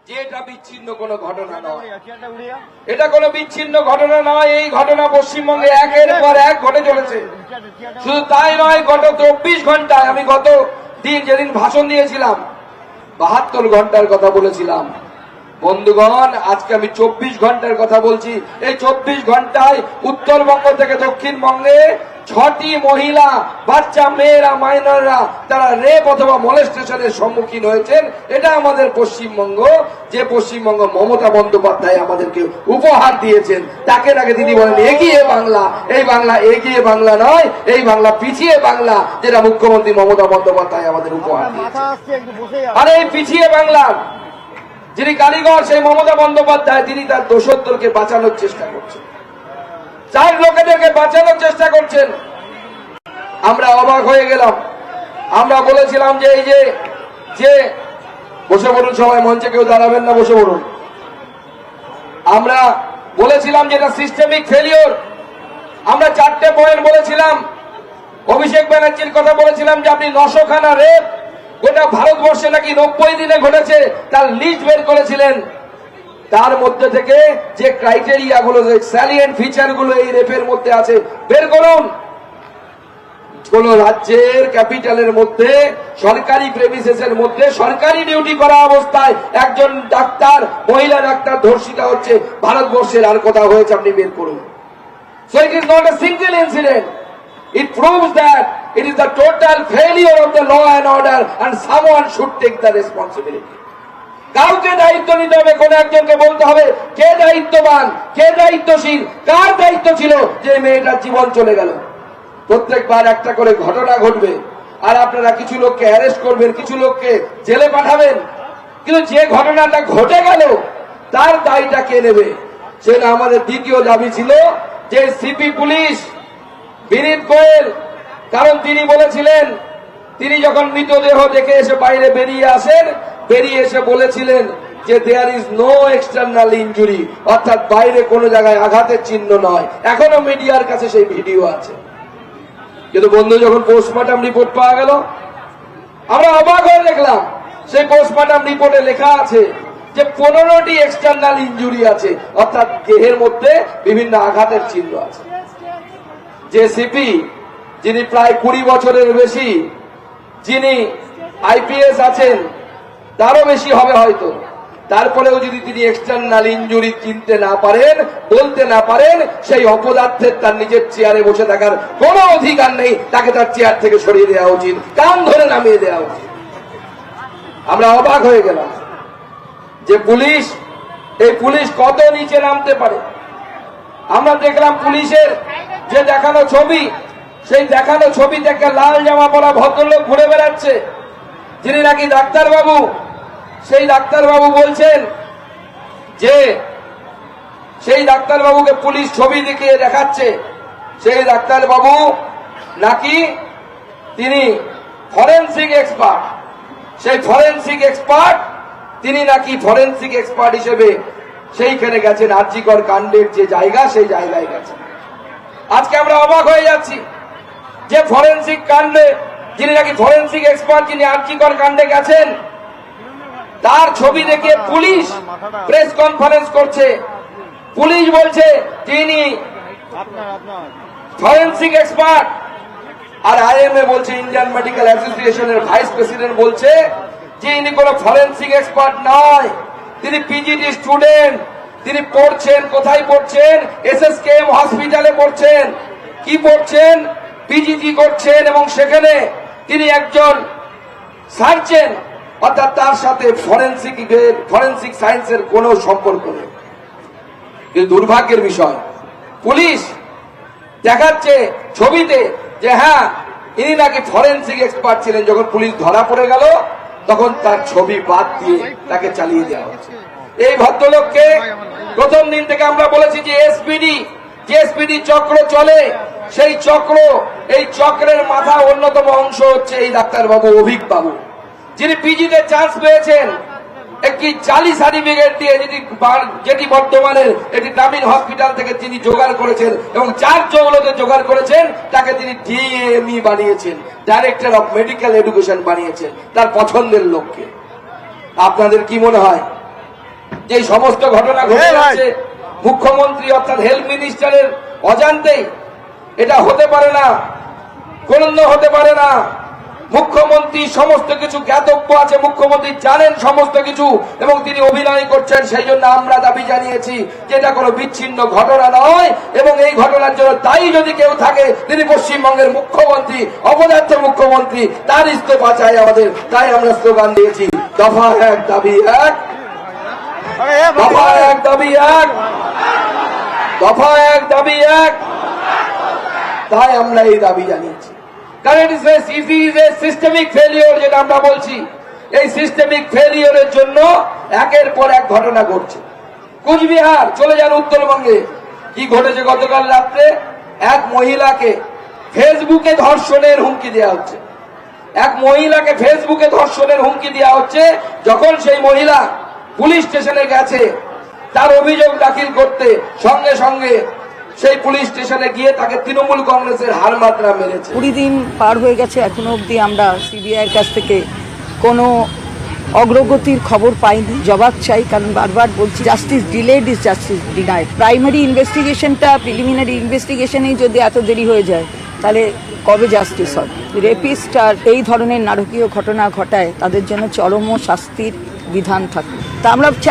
যে এটা বিচ্ছিন্ন কোনো ঘটনা নয়, এটা কোনো বিচ্ছিন্ন ঘটনা নয়। এই ঘটনা পশ্চিমবঙ্গে একের পর এক ঘটে চলেছে। শুধু তাই নয়, গত 24 ঘন্টায়, আমি গত দিন যেদিন ভাষণ দিয়েছিলাম 72 ঘন্টার কথা বলেছিলাম। বন্ধুগণ, আজকে আমি 24 ঘন্টার কথা বলছি। এই 24 ঘন্টায় উত্তরবঙ্গ থেকে দক্ষিণবঙ্গে 6টি মহিলা, বাচ্চা মেয়েরা, মাইনররা তারা রেপ অথবা মলেস্টেশনের সম্মুখীন হয়েছেন। এটা আমাদের পশ্চিমবঙ্গ, যে পশ্চিমবঙ্গ মমতা বন্দ্যোপাধ্যায় আমাদেরকে উপহার দিয়েছেন। তাকে নাকি তিনি বলেন এগিয়ে বাংলা। এই বাংলা এগিয়ে বাংলা নয়, এই বাংলা পিছিয়ে বাংলা, যেটা মুখ্যমন্ত্রী মমতা বন্দ্যোপাধ্যায় আমাদের উপহার দিয়েছেন। আর এই পিছিয়ে বাংলার যিনি কারিগর, সেই মমতা বন্দ্যোপাধ্যায়, তিনি তার দোষরদেরকে বাঁচানোর চেষ্টা করছেন, চার লোকেদেরকে বাঁচানোর চেষ্টা করছেন। আমরা অবাক হয়ে গেলাম। আমরা বলেছিলাম যে এই যে বসে পড়ুন সবাই, মঞ্চে কেউ দাঁড়াবেন না, বসে পড়ুন। আমরা বলেছিলাম যে এটা সিস্টেমিক ফেলিওর। আমরা 4টে পয়েন্ট বলেছিলাম। অভিষেক ব্যানার্জির কথা বলেছিলাম যে আপনি 900 খানা রেপ গোটা ভারতবর্ষে নাকি 90 দিনে ঘটেছে, তার লিস্ট বের করেছিলেন। তার মধ্যে থেকে যে ক্রাইটেরিয়া গুলো, যে স্যালিয়েন্ট ফিচার গুলো এই রেপের মধ্যে আছে বের করুন। কোন রাজ্যের ক্যাপিটালের মধ্যে, সরকারি প্রেমিসেসের মধ্যে, সরকারি ডিউটি করা অবস্থায় একজন ডাক্তার, মহিলা ডাক্তার ধর্ষিতা হচ্ছে ভারতবর্ষের আর কোথাও হয়েছে আপনি বের করুন। So it is not a single incident. It proves that it is the total failure of the law and order, and someone should take the responsibility. কাউকে দায়িত্ব নিতে হবে, কোন একজনকে বলতে হবে কে দায়িত্ববান, কে দায়িত্বশীল, কার দায়িত্ব ছিল যে মেয়েটার জীবন চলে গেল। প্রত্যেকবার একটা করে ঘটনা ঘটবে, আর আপনারা কিছু লোককে অ্যারেস্ট করবেন, কিছু লোককে জেলে পাঠাবেন, কিন্তু যে ঘটনাটা ঘটে গেল তার দায়টা কে নেবে? সেটা আমাদের দ্বিতীয় দাবি ছিল যে সিপি পুলিশ বিনীত গোয়েল, কারণ তিনি বলেছিলেন, তিনি যখন মৃতদেহ দেখে এসে বাইরে বেরিয়ে আসেন, বেরিয়ে এসে বলেছিলেন যে there is no external injury, অর্থাৎ বাইরে কোনো জায়গায় আঘাতের চিহ্ন নয়। এখনো মিডিয়ার কাছে সেই ভিডিও আছে। কিন্তু বন্ধু, যখন পোস্টমর্টম রিপোর্ট পাওয়া গেল, আমরা অবাক হয়ে দেখলাম সেই পোস্টমর্টম রিপোর্টে লেখা আছে যে 15টি এক্সটার্নাল ইনজুরি আছে, অর্থাৎ দেহের মধ্যে বিভিন্ন আঘাতের চিহ্ন আছে। যে সিপি, যিনি প্রায় 20 বছরের বেশি, যিনি আইপিএস আছেন, তারও বেশি হবে হয়তো, তারপরেও যদি তিনি এক্সটার্নাল ইনজুরি চিনতে না পারেন, বলতে না পারেন, সেই অপদার্থের তার নিজের চেয়ারে বসে থাকার কোনো অধিকার নেই। তাকে তার চেয়ার থেকে সরিয়ে দেওয়া উচিত, কান ধরে নামিয়ে দেওয়া উচিত। আমরা অবাক হয়ে গেলাম যে পুলিশ, এই পুলিশ কত নিচে নামতে পারে। আমরা দেখলাম পুলিশের যে দেখানো ছবি, সেই দেখানো ছবি থেকে লাল জামা পরা ভদ্রলোক ঘুরে বেড়াচ্ছে, যিনি নাকি ডাক্তারবাবু। সেই ডাক্তারবাবু বলছেন যে সেই ডাক্তারবাবুকে পুলিশ ছবি দেখিয়ে দেখাচ্ছে, সেই ডাক্তারবাবু নাকি তিনি ফরেনসিক এক্সপার্ট। সেই ফরেনসিক এক্সপার্ট, তিনি নাকি ফরেনসিক এক্সপার্ট হিসেবে সেইখানে গেছেন, আরজিকর কাণ্ডের যে জায়গা, সেই জায়গায় গেছেন। আজকে আমরা অবাক হয়ে যাচ্ছি যে ফরেনসিক কাণ্ডে যিনি নাকি ফরেনসিক এক্সপার্ট, যিনি আরজিকর কাণ্ডে গেছেন, তার ছবি দেখে পুলিশ প্রেস কনফারেন্স করছে। পুলিশ বলছে তিনি ফরেনসিক এক্সপার্ট, আর আইএমএ বলছে, ইন্ডিয়ান মেডিকেল অ্যাসোসিয়েশনের ভাইস প্রেসিডেন্ট বলছে যে ইনি কোন ফরেনসিক এক্সপার্ট নয়, তিনি পিজিটি স্টুডেন্ট। তিনি পড়ছেন, কোথায় পড়ছেন? এসএসকেএম হসপিটালে পড়ছেন। কি পড়ছেন? পিজিটি করছেন, এবং সেখানে তিনি একজন সার্জন, অর্থাৎ তার সাথে ফরেনসিক সায়েন্সের কোনো সম্পর্ক নেই। কিন্তু দুর্ভাগ্যের বিষয়, পুলিশ দেখাচ্ছে ছবিতে যে হ্যাঁ ইনি নাকি ফরেনসিক এক্সপার্ট ছিলেন। যখন পুলিশ ধরা পড়ে গেল, তখন তার ছবি বাদ দিয়ে তাকে চালিয়ে দেওয়া হচ্ছে। এই ভদ্রলোককে প্রথম দিন থেকে আমরা বলেছি যে এসপিডি চক্র চলে, সেই চক্র, এই চক্রের মাথা অন্যতম অংশ হচ্ছে এই ডাক্তারবাবু অভিক বাবু, যিনি পিজিতে চান্স পেয়েছেন একটি জালি সার্টিফিকেট দিয়ে, যেটি বর্তমানের একটি গ্রামীণ হসপিটাল থেকে তিনি জোগাড় করেছেন, এবং যার জৌলতে জোগাড় করেছেন তাকে তিনি ডিএমই বানিয়েছেন, ডাইরেক্টর অফ মেডিকেল এডুকেশন বানিয়েছেন, তার পছন্দের লোককে। আপনাদের কি মনে হয় যে সমস্ত ঘটনা ঘটে যাচ্ছে মুখ্যমন্ত্রী অর্থাৎ হেলথ মিনিস্টারের অজান্তেই, এটা হতে পারে না, কোনদিনও হতে পারে না। মুখ্যমন্ত্রী সমস্ত কিছু জ্ঞাতব্য আছে, মুখ্যমন্ত্রী জানেন সমস্ত কিছু এবং তিনি অভিনয় করছেন। সেই জন্য আমরা দাবি জানিয়েছি যে এটা কোনো বিচ্ছিন্ন ঘটনা নয় এবং এই ঘটনার জন্য দায়ী যদি কেউ থাকে তিনি পশ্চিমবঙ্গের মুখ্যমন্ত্রী, অপদার্থ মুখ্যমন্ত্রী, তার ইস্তফা চাই আমাদের। তাই আমরা স্লোগান দিয়েছি দফা এক দাবি এক, দফা এক দাবি এক, দফা এক দাবি এক। তাই আমরা এই দাবি জানিয়েছি, কারণ it is a systemic failure, যেটা আমরা বলছি। এই সিস্টেমিক ফেলিওরের জন্য একের পর এক ঘটনা ঘটছে। কুচবিহার চলে যান, উত্তরবঙ্গে কি ঘটেছে গতকাল রাত্রে? এক মহিলাকে ফেসবুকে ধর্ষণের হুমকি দেওয়া হচ্ছে, এক মহিলাকে ফেসবুকে ধর্ষণের হুমকি দেওয়া হচ্ছে। যখন সেই মহিলা পুলিশ স্টেশনে গেছে তার অভিযোগ দাখিল করতে, সঙ্গে সঙ্গে সেই পুলিশ স্টেশনে গিয়ে তাকে তৃণমূল কংগ্রেসের হারমাত্রা মেরেছে। 20 দিন পার হয়ে গেছে, এখনো অবধি আমরা সিবিআইয়ের কাছ থেকে কোনো অগ্রগতির খবর পাইনি। জবাব চাই, কারণ বারবার বলছি justice delayed is justice denied. Primary ইনভেস্টিগেশনটা, প্রিলিমিনারি ইনভেস্টিগেশনেই যদি এত দেরি হয়ে যায় তাহলে কবে জাস্টিস হবে? রেপিস্ট আর এই ধরনের নারকীয় ঘটনা ঘটায় তাদের জন্য চরম শাস্তির বিধান থাকে। তা আমরা চাই